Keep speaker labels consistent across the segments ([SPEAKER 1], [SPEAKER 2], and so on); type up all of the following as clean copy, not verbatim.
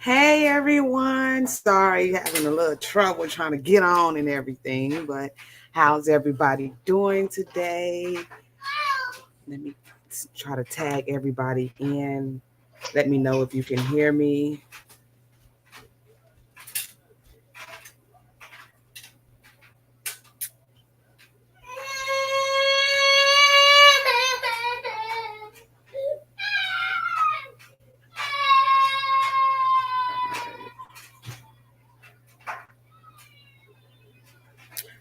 [SPEAKER 1] Hey everyone, sorry having a little trouble trying to get on and everything, but how's everybody doing today? Let me try to tag everybody in. Let me know if you can hear me.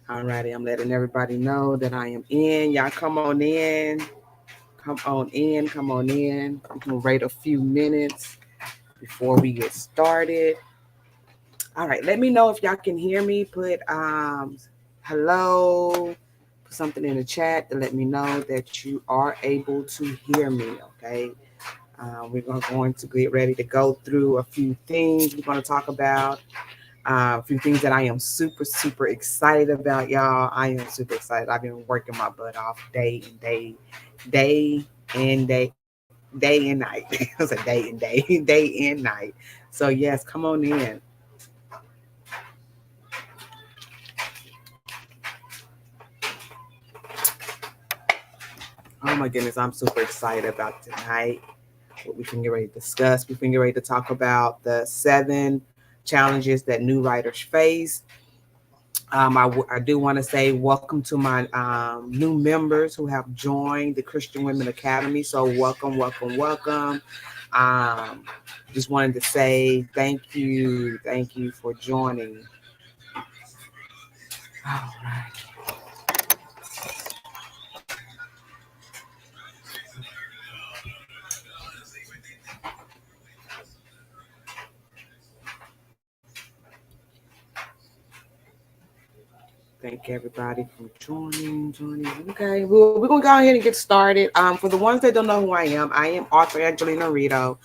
[SPEAKER 1] Alrighty, I'm letting everybody know that I am in. Y'all come on in. Come on in. Come on in. I'm gonna wait a few minutes before we get started. All right, let me know if y'all can hear me. Put hello, put something in the chat to let me know that you are able to hear me. Okay, we're going to get ready to go through a few things. We're going to talk about a few things that I am super excited about, y'all. I am super excited. I've been working my butt off day and night. It was a day and day, day and night. So yes, come on in. Oh my goodness, I'm super excited about tonight. What we can get ready to discuss. We can get ready to talk about the 7 challenges that new writers face. I do want to say welcome to my new members who have joined the Christian Women Academy. So welcome. Um, just wanted to say thank you for joining. All right. Thank everybody for joining. Okay, we're gonna go ahead and get started. For the ones that don't know who I am author Angelina Rito.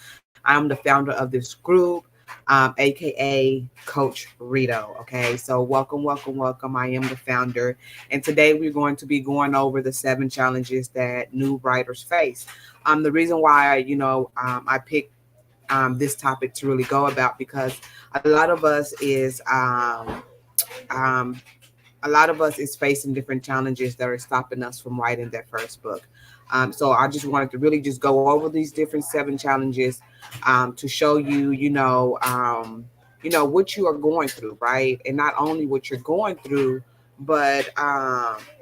[SPEAKER 1] I'm the founder of this group, aka Coach Rito. Okay, so welcome. I am the founder, and today we're going to be going over the 7 challenges that new writers face. The reason why I picked this topic to really go about because a lot of us is um, a lot of us is facing different challenges that are stopping us from writing that first book. So I just wanted to really just go over these different 7 challenges to show you, what you are going through, right? And not only what you're going through, but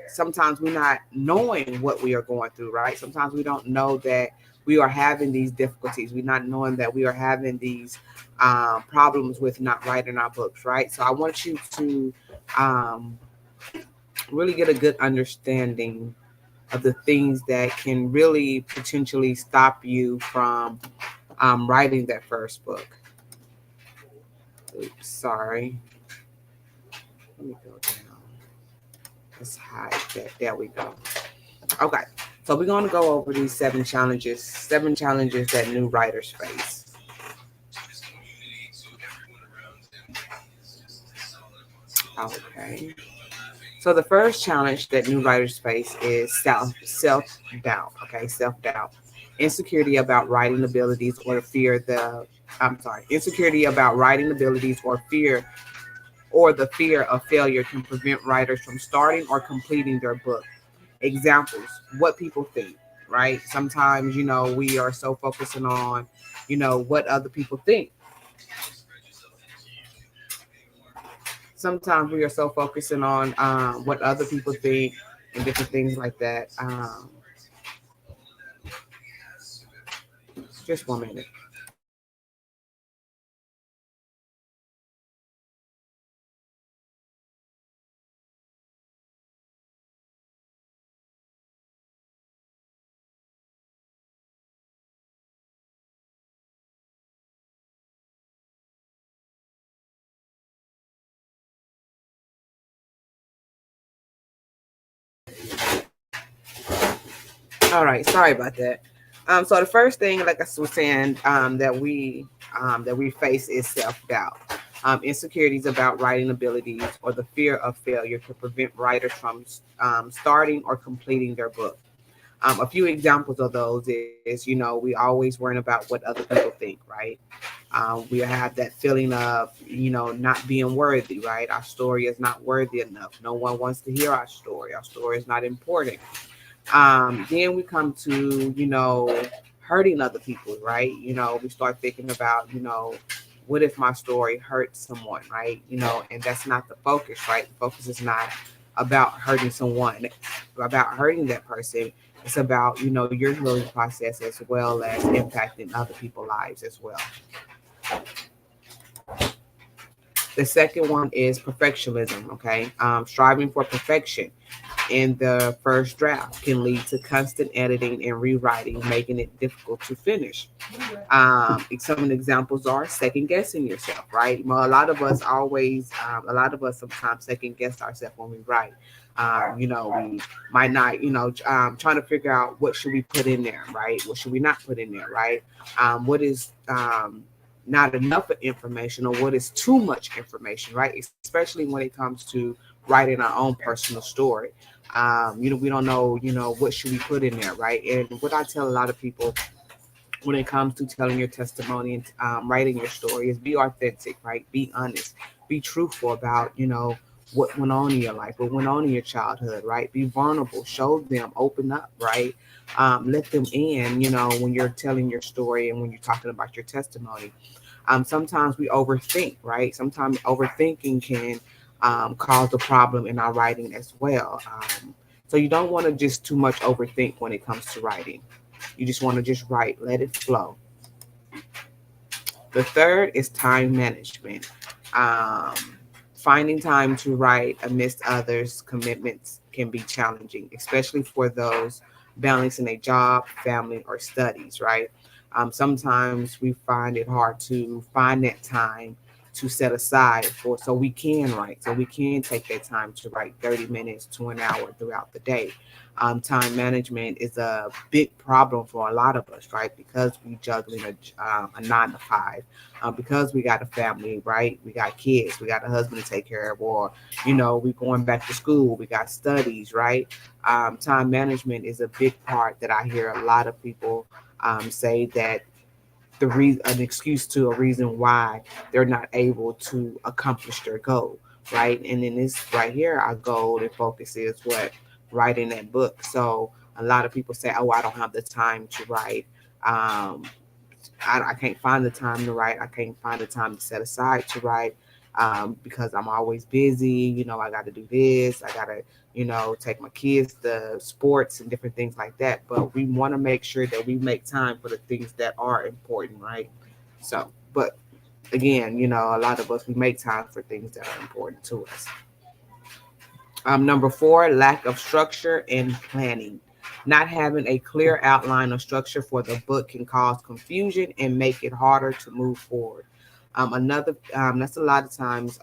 [SPEAKER 1] sometimes we're not knowing what we are going through, right? Sometimes we don't know that we are having these difficulties. We're not knowing that we are having these problems with not writing our books, right? So I want you to um, really get a good understanding of the things that can really potentially stop you from writing that first book. Oops, sorry. Let me go down. Let's hide that. There we go. Okay. So we're going to go over these 7 challenges that new writers face. Okay. So the first challenge that new writers face is self doubt. Okay, self doubt, insecurity about writing abilities or fear the. I'm sorry, insecurity about writing abilities or the fear of failure can prevent writers from starting or completing their book. Examples: what people think. Right. Sometimes we are so focusing on what other people think. Sometimes we are so focusing on what other people think and different things like that. Just 1 minute. All right, sorry about that. So the first thing, like I was saying, that we face is self doubt. Insecurities about writing abilities or the fear of failure to prevent writers from starting or completing their book. A few examples of those is, we always worrying about what other people think, right? We have that feeling of, not being worthy, right? Our story is not worthy enough. No one wants to hear our story. Our story is not important. Then we come to, hurting other people, right? We start thinking about, what if my story hurts someone, right? And that's not the focus, right? The focus is not about hurting someone, about hurting that person. It's about, your healing process as well as impacting other people's lives as well. The second one is perfectionism, okay? Striving for perfection in the first draft can lead to constant editing and rewriting, making it difficult to finish. Some of the examples are second guessing yourself, right? Well, a lot of us sometimes second guess ourselves when we write. We might not, trying to figure out what should we put in there, right? What should we not put in there, right? What is not enough information, or what is too much information, right? Especially when it comes to writing our own personal story. We don't know, what should we put in there, right? And what I tell a lot of people when it comes to telling your testimony and writing your story is be authentic, right? Be honest, be truthful about, what went on in your life, what went on in your childhood, right? Be vulnerable, show them, open up, right? Let them in, when you're telling your story and when you're talking about your testimony. Sometimes we overthink, right? Sometimes overthinking can cause a problem in our writing as well. So you don't want to just too much overthink when it comes to writing. You just want to just write, let it flow. The third is time management. Um, Finding time to write amidst others' commitments can be challenging, especially for those balancing a job, family, or studies, right? Sometimes we find it hard to find that time to set aside for so we can write, so we can take that time to write 30 minutes to an hour throughout the day. Time management is a big problem for a lot of us, right? Because we juggling a 9 to 5, because we got a family, right? We got kids, we got a husband to take care of, or we going back to school, we got studies, right? Time management is a big part that I hear a lot of people say that an excuse to a reason why they're not able to accomplish their goal, right? And then this right here, our goal and focus is what writing that book. So a lot of people say, "Oh, I don't have the time to write. Um, I can't find the time to write. I can't find the time to set aside to write because I'm always busy. I got to do this. I got to, take my kids to sports and different things like that. But we want to make sure that we make time for the things that are important, right? So, but again, a lot of us, we make time for things that are important to us. Number four, lack of structure and planning. Not having a clear outline or structure for the book can cause confusion and make it harder to move forward. That's a lot of times,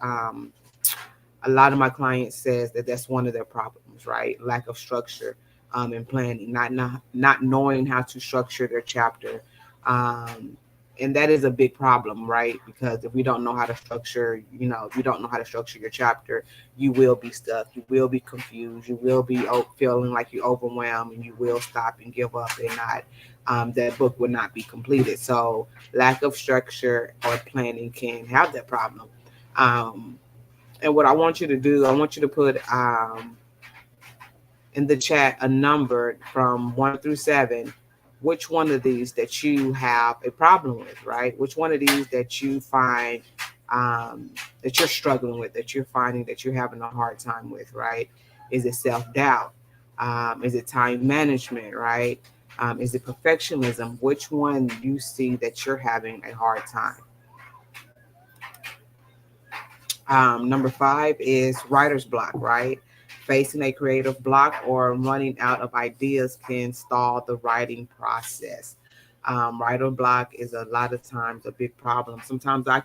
[SPEAKER 1] a lot of my clients says that that's one of their problems, right? Lack of structure and planning, not knowing how to structure their chapter. Um, and that is a big problem, right? Because if we don't know how to structure, if you don't know how to structure your chapter, you will be stuck, you will be confused, you will be feeling like you're overwhelmed, and you will stop and give up, and not that book will not be completed. So lack of structure or planning can have that problem. Um, and what I want you to do, I want you to put in the chat a number from 1 through 7. Which one of these that you have a problem with, right? Which one of these that you find that you're struggling with, that you're finding that you're having a hard time with, right? Is it self-doubt? Is it time management, right? Is it perfectionism? Which one you see that you're having a hard time? Number 5 is writer's block, right? Facing a creative block or running out of ideas can stall the writing process. Writer block is a lot of times a big problem. Sometimes I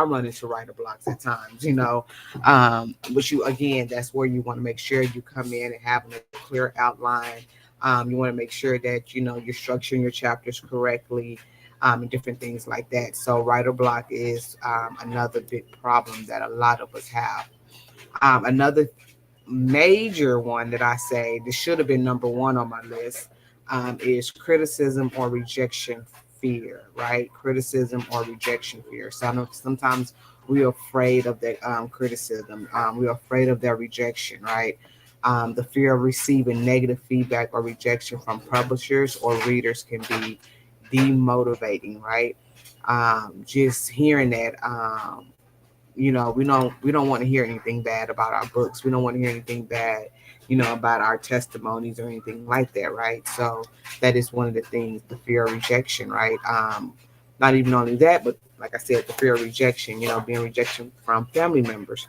[SPEAKER 1] run into writer blocks at times, but again, that's where you want to make sure you come in and having a clear outline. You want to make sure that, you're structuring your chapters correctly, and different things like that. So writer block is another big problem that a lot of us have. Another major one that I say this should have been number one on my list is criticism or rejection fear, right? Criticism or rejection fear. So I know sometimes we're afraid of that criticism. We're afraid of their rejection, right? The fear of receiving negative feedback or rejection from publishers or readers can be demotivating, right? Just hearing that, we don't want to hear anything bad about our books. We don't want to hear anything bad, about our testimonies or anything like that, right? So that is one of the things, the fear of rejection, right? Not even only that, but like I said, the fear of rejection, being rejection from family members,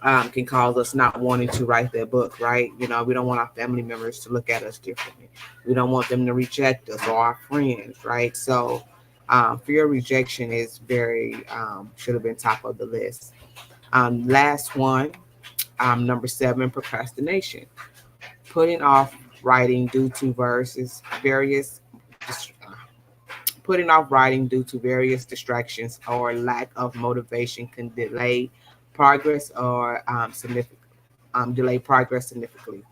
[SPEAKER 1] can cause us not wanting to write their book, right? We don't want our family members to look at us differently. We don't want them to reject us or our friends, right? So fear of rejection is very, should have been top of the list. Last one, number 7, procrastination. Putting off writing due to putting off writing due to various distractions or lack of motivation can progress or significant delay progress significantly.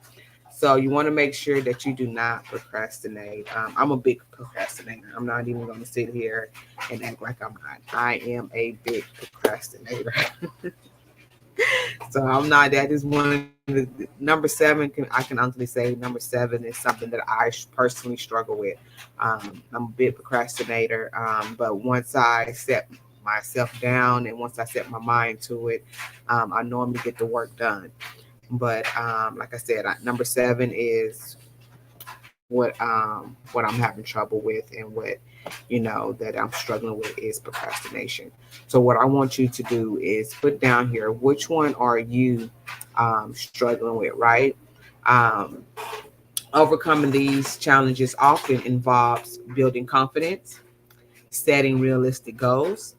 [SPEAKER 1] So you want to make sure that you do not procrastinate. I'm a big procrastinator. I'm not even going to sit here and act like I'm not. I am a big procrastinator. So I'm not. That is one of the number 7. I can honestly say number 7 is something that I personally struggle with. I'm a big procrastinator. But once I set myself down and once I set my mind to it, I normally get the work done. But like I said, number 7 is what I'm having trouble with, and what that I'm struggling with is procrastination. So what I want you to do is put down here which one are you struggling with, right? Um, Overcoming these challenges often involves building confidence, setting realistic goals,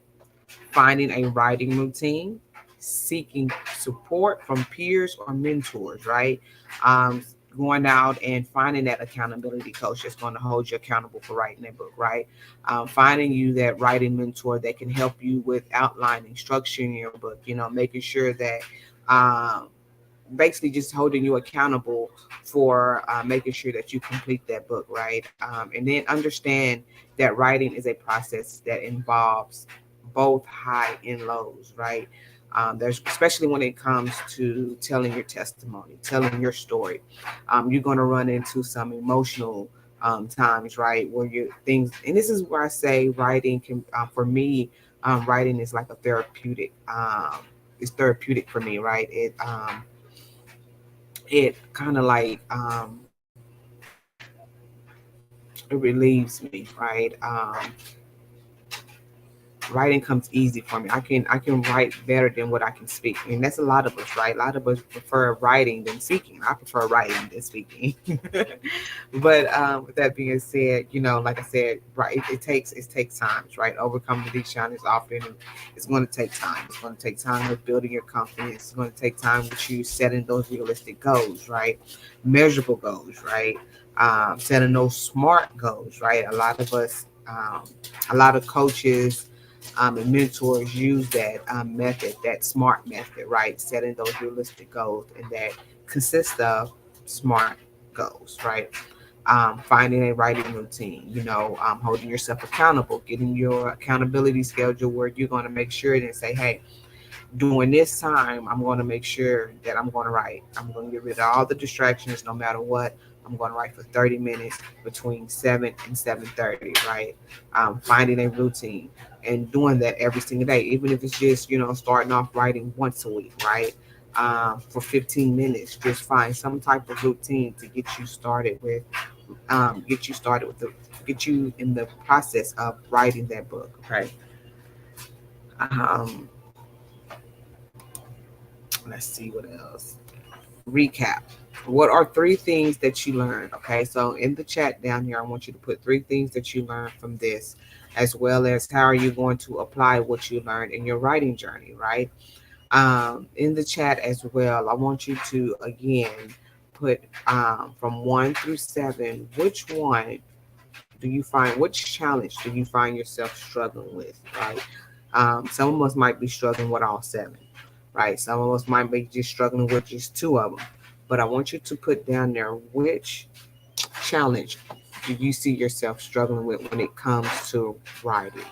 [SPEAKER 1] finding a writing routine, seeking support from peers or mentors, right? Um, Going out and finding that accountability coach that's going to hold you accountable for writing that book, right? Finding you that writing mentor that can help you with outlining, structuring your book, making sure that um, basically just holding you accountable for making sure that you complete that book, right? And then understand that writing is a process that involves both high and lows, right? There's especially when it comes to telling your testimony, telling your story. You're going to run into some emotional times, right? Where you things, and this is where I say writing can, for me, writing is like a therapeutic. It's therapeutic for me, right? It kind of like it relieves me, right? Writing comes easy for me. I can write better than what I can speak, and that's a lot of us, right? A lot of us prefer writing than speaking. I prefer writing than speaking. But with that being said, like I said, right, it takes times, right? Overcoming these challenges often, it's going to take time. It's going to take time with building your confidence. It's going to take time with you setting those realistic goals, right? Measurable goals, right? Setting those smart goals, right? A lot of coaches and mentors use that method, that SMART method, right? Setting those realistic goals, and that consists of SMART goals, right? Finding a writing routine, holding yourself accountable, getting your accountability schedule where you're going to make sure and say, hey, during this time, I'm going to make sure that I'm going to write. I'm going to get rid of all the distractions no matter what. I'm going to write for 30 minutes between 7 and 7:30, right? Finding a routine and doing that every single day, even if it's just, starting off writing once a week, right? For 15 minutes, just find some type of routine to get you in the process of writing that book, okay? Um, let's see what else. Recap. What are 3 things that you learned? Okay, so in the chat down here, I want you to put 3 things that you learned from this, as well as how are you going to apply what you learned in your writing journey, right? In the chat as well, I want you to again put from 1 through 7, which challenge do you find yourself struggling with, right? Some of us might be struggling with all 7, right? Some of us might be just struggling with just two of them. But I want you to put down there which challenge do you see yourself struggling with when it comes to writing?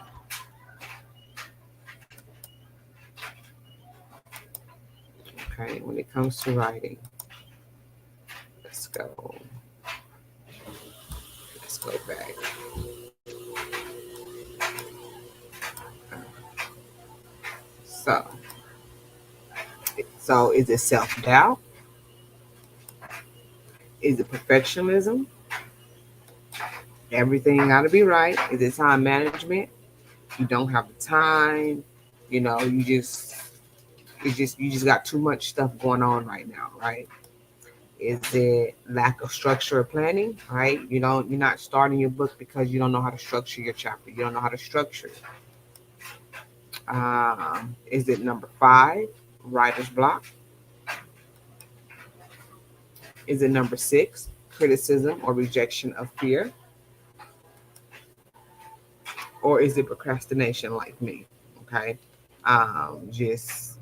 [SPEAKER 1] Okay, when it comes to writing, let's go. Let's go back. So, so is it self-doubt? Is it perfectionism? Everything got to be right. Is it time management? You don't have the time. You know, you just got too much stuff going on right now, right? Is it lack of structure or planning, right? You're not starting your book because you don't know how to structure your chapter. You don't know how to structure it. Is it number 5, writer's block? Is it number 6, criticism or rejection of fear? Or is it procrastination like me? Okay. Just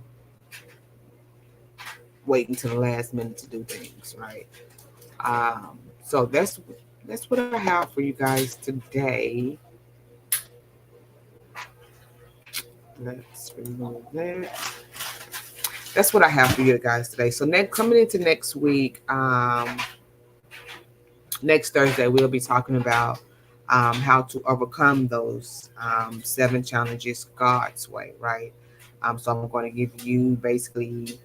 [SPEAKER 1] waiting to the last minute to do things, right? So that's what I have for you guys today. Let's remove that. That's what I have for you guys today. So coming into next week, next Thursday, we'll be talking about how to overcome those 7 challenges God's way, right? So I'm going to give you basically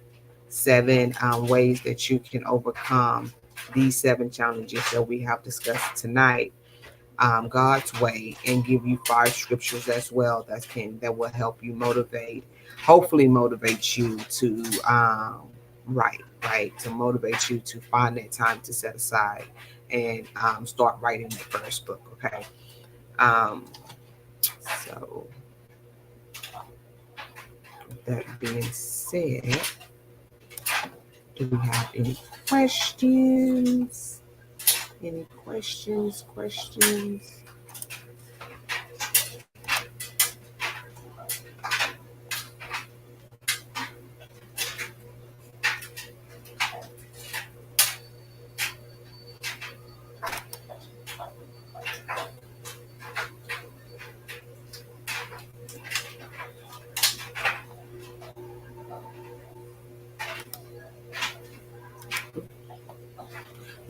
[SPEAKER 1] 7 ways that you can overcome these 7 challenges that we have discussed tonight, God's way, and give you 5 scriptures as well that will help you hopefully motivate you to write, to motivate you to find that time to set aside and start writing the first book. Okay. So with that being said, do we have any questions? Any questions?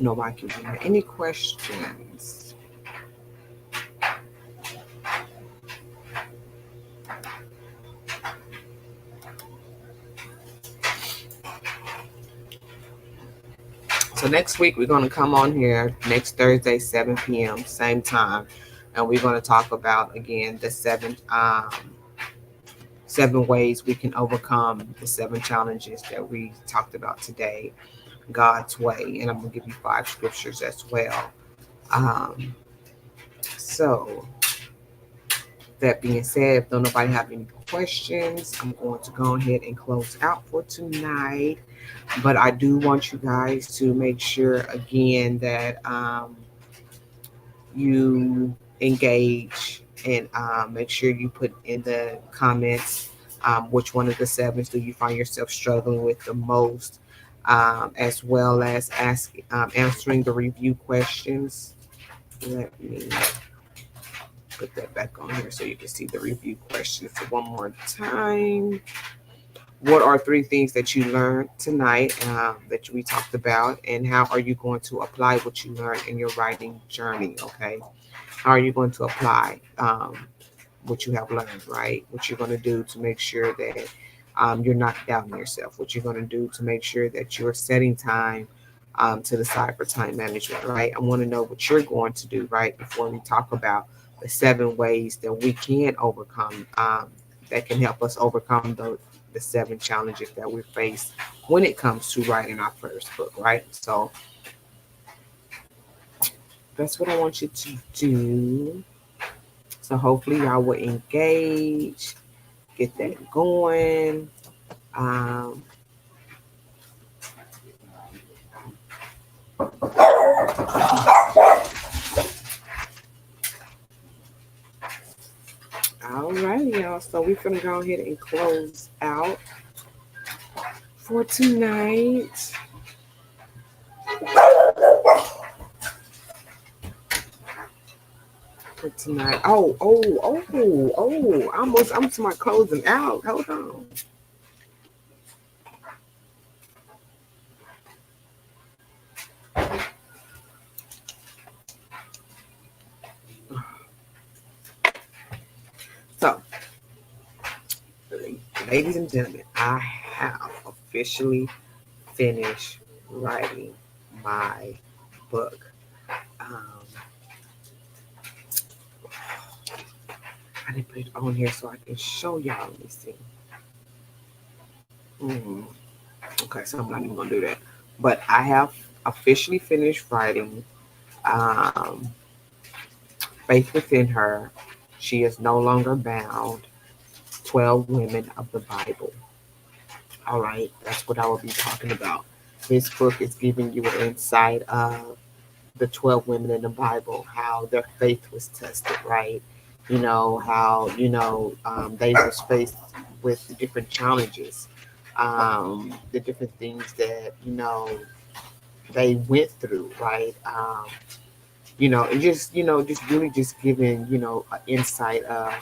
[SPEAKER 1] No, I can hear any questions. So next week we're going to come on here next Thursday, 7 p.m. same time, and we're going to talk about again the 7 ways we can overcome the 7 challenges that we talked about today, God's way, and I'm going to give you 5 scriptures as well. So that being said, if nobody have any questions, I'm going to go ahead and close out for tonight. But I do want you guys to make sure again that you engage and make sure you put in the comments which one of the 7s do you find yourself struggling with the most, as well as answering the review questions. Let me put that back on here so you can see the review questions one more time. What are 3 things that you learned tonight that we talked about, and how are you going to apply what you learned in your writing journey? Okay, how are you going to apply what you have learned, right? What you're going to do to make sure that you're not doubting yourself, what you're going to do to make sure that you're setting time to the side for time management, right? I want to know what you're going to do, right, before we talk about the 7 ways that we can overcome, that can help us overcome the 7 challenges that we face when it comes to writing our first book, right? So that's what I want you to do. So hopefully y'all will engage, get that going. All right, y'all. So we're going to go ahead and close out. for tonight. For tonight. Almost I'm to my closing out. Hold on. So, ladies and gentlemen, I have officially finished writing my book. Um, I didn't put it on here so I can show y'all. Let me see. Mm, okay, so I'm not even gonna do that. But I have officially finished writing um, Faith Within Her. She is no longer bound. 12 women of the Bible. All right, that's what I will be talking about. This book is giving you an insight of the 12 women in the Bible, how their faith was tested, right? How, they was faced with the different challenges, the different things that, they went through, right? And just really just giving, an insight of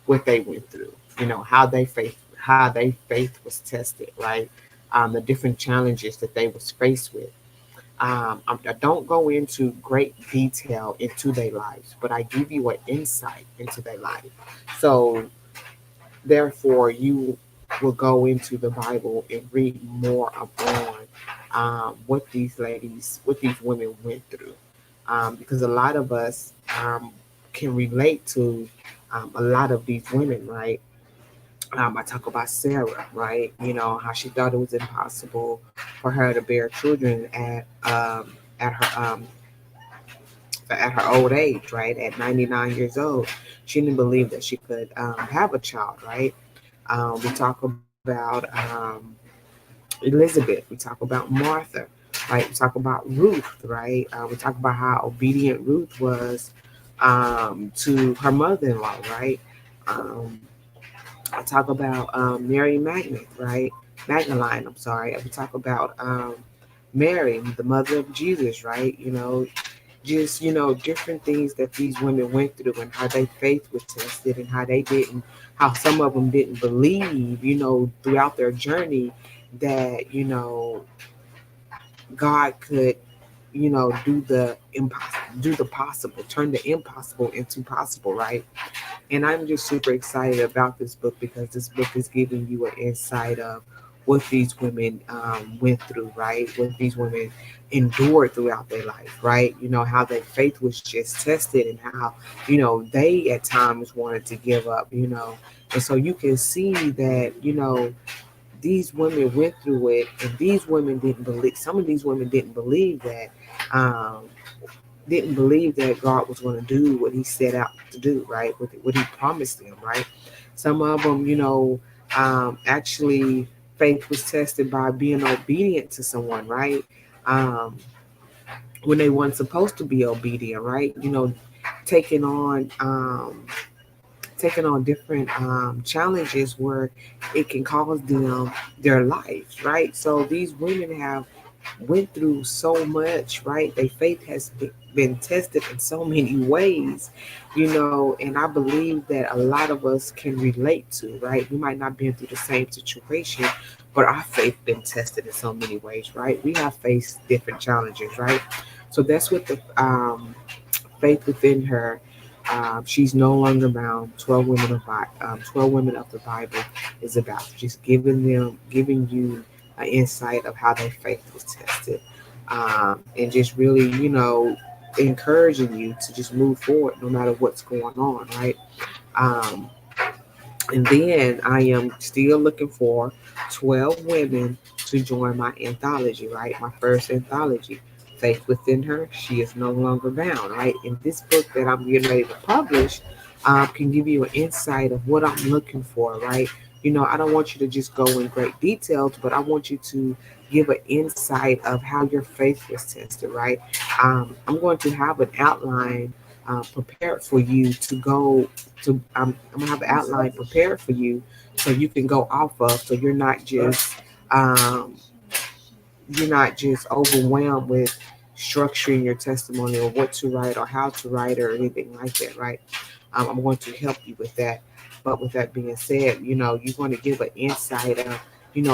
[SPEAKER 1] what they went through, how their faith was tested, right? The different challenges that they was faced with. I don't go into great detail into their lives, but I give you an insight into their life. So therefore, you will go into the Bible and read more upon what these women went through, because a lot of us can relate to a lot of these women, right? I talk about Sarah, right? How she thought it was impossible for her to bear children at her old age, right? At 99 years old, she didn't believe that she could have a child, right? We talk about Elizabeth. We talk about Martha, right? We talk about Ruth, right? We talk about how obedient Ruth was to her mother-in-law, right? Um, I talk about Mary Magnet, right? Magdalene, I'm sorry. We talk about Mary, the mother of Jesus, right? Just different things that these women went through and how their faith was tested and how some of them didn't believe, throughout their journey that God could do the possible, turn the impossible into possible, right? And I'm just super excited about this book because this book is giving you an insight of what these women went through, right? What these women endured throughout their life, right? How their faith was just tested and how, they at times wanted to give up. And so you can see that, these women went through it and these women didn't believe, some of these women um, didn't believe that God was going to do what he set out to do, right? What he promised them, right? Some of them, actually faith was tested by being obedient to someone, right? Um, when they weren't supposed to be obedient, right? Taking on taking on different challenges where it can cause them their lives, right? So these women have went through so much, right? Their faith has been tested in so many ways, and I believe that a lot of us can relate to, right? We might not be through the same situation, but our faith been tested in so many ways, right? We have faced different challenges, right? So that's what the faith within her. She's no longer bound. 12 women of the Bible is about just giving you an insight of how their faith was tested, and just really, encouraging you to just move forward no matter what's going on, right? Um, and then I am still looking for 12 women to join my anthology, right? My first anthology, Faith Within Her. She is no longer bound, right? And this book that I'm getting ready to publish can give you an insight of what I'm looking for, right? I don't want you to just go in great details, but I want you to give an insight of how your faith was tested, right? I'm going to have an outline prepared for you to go to. I'm gonna have an outline prepared for you so you can go off of. So you're not just um, you're not just overwhelmed with structuring your testimony or what to write or how to write or anything like that, right? I'm going to help you with that. But with that being said, you're going to give an insight of,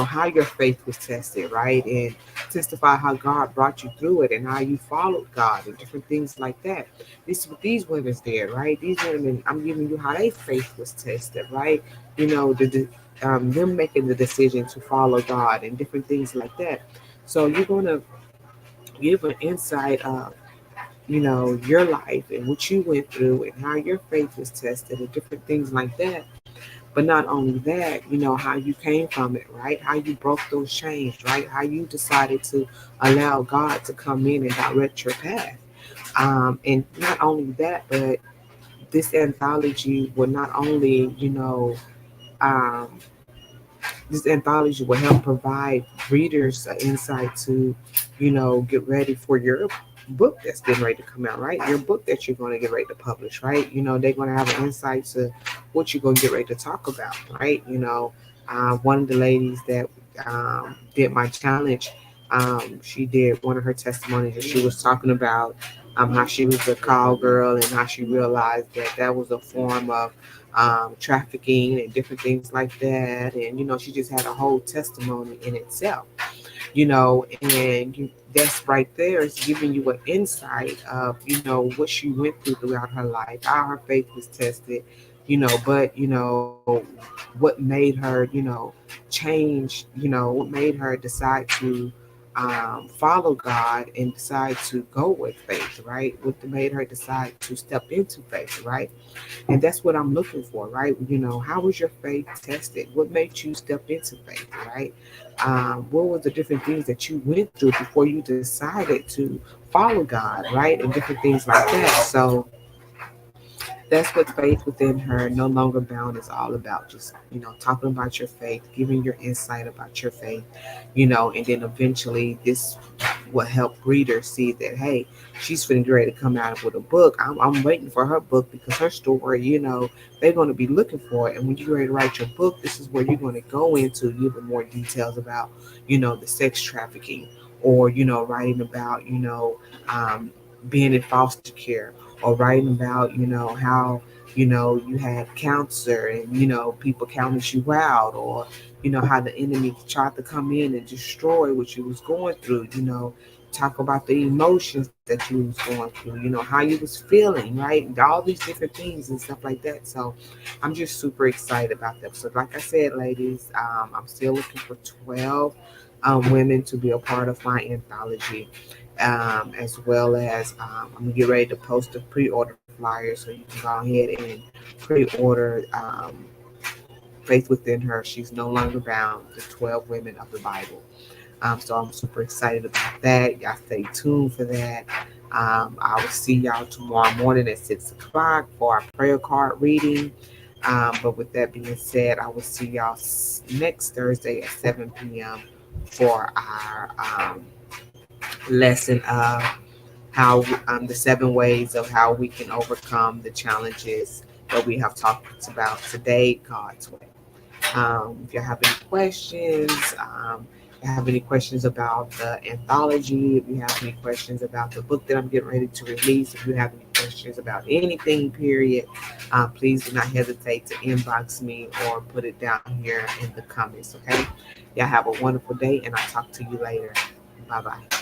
[SPEAKER 1] how your faith was tested, right? And testify how God brought you through it and how you followed God and different things like that. This is what these women's did, right? These women, I'm giving you how their faith was tested, right? Them making the decision to follow God and different things like that. So you're going to give an insight of, your life and what you went through and how your faith was tested and different things like that. But not only that, how you came from it, right? How you broke those chains, right? How you decided to allow God to come in and direct your path. And not only that, but this anthology will not only, um, this anthology will help provide readers an insight to, get ready for your book that's getting ready to come out, right? Your book that you're going to get ready to publish, right? They're going to have an insight to what you're going to get ready to talk about, right? One of the ladies that did my challenge, she did one of her testimonies and she was talking about how she was a call girl and how she realized that that was a form of trafficking and different things like that. And, she just had a whole testimony in itself, and that's right there is giving you an insight of, what she went through throughout her life, how her faith was tested, but, what made her, change, what made her decide to follow God and decide to go with faith, right? What made her decide to step into faith, right? And that's what I'm looking for, right? How was your faith tested? What made you step into faith, right? What were the different things that you went through before you decided to follow God, right? And different things like that. So that's what Faith Within Her No Longer Bound is all about. Just, talking about your faith, giving your insight about your faith, and then eventually this will help readers see that, hey, she's finna get ready to come out with a book. I'm waiting for her book because her story, they're going to be looking for it. And when you're ready to write your book, this is where you're going to go into even more details about, the sex trafficking or, writing about, um, being in foster care or writing about, how, you had cancer and, people counted you out or, how the enemy tried to come in and destroy what you was going through, talk about the emotions that you was going through, how you was feeling, right? And all these different things and stuff like that. So I'm just super excited about that. So like I said, ladies, I'm still looking for 12 women to be a part of my anthology. As well as I'm gonna get ready to post the pre-order flyer so you can go ahead and pre-order Faith Within Her. She's no longer bound. The 12 women of the Bible. So I'm super excited about that. Y'all stay tuned for that. I will see y'all tomorrow morning at 6 o'clock for our prayer card reading. But with that being said, I will see y'all next Thursday at 7 p.m. for our lesson of how the 7 ways of how we can overcome the challenges that we have talked about today, God's way. If you have any questions, if you have any questions about the anthology, if you have any questions about the book that I'm getting ready to release, if you have any questions about anything, period, please do not hesitate to inbox me or put it down here in the comments, okay? Y'all have a wonderful day, and I'll talk to you later. Bye-bye.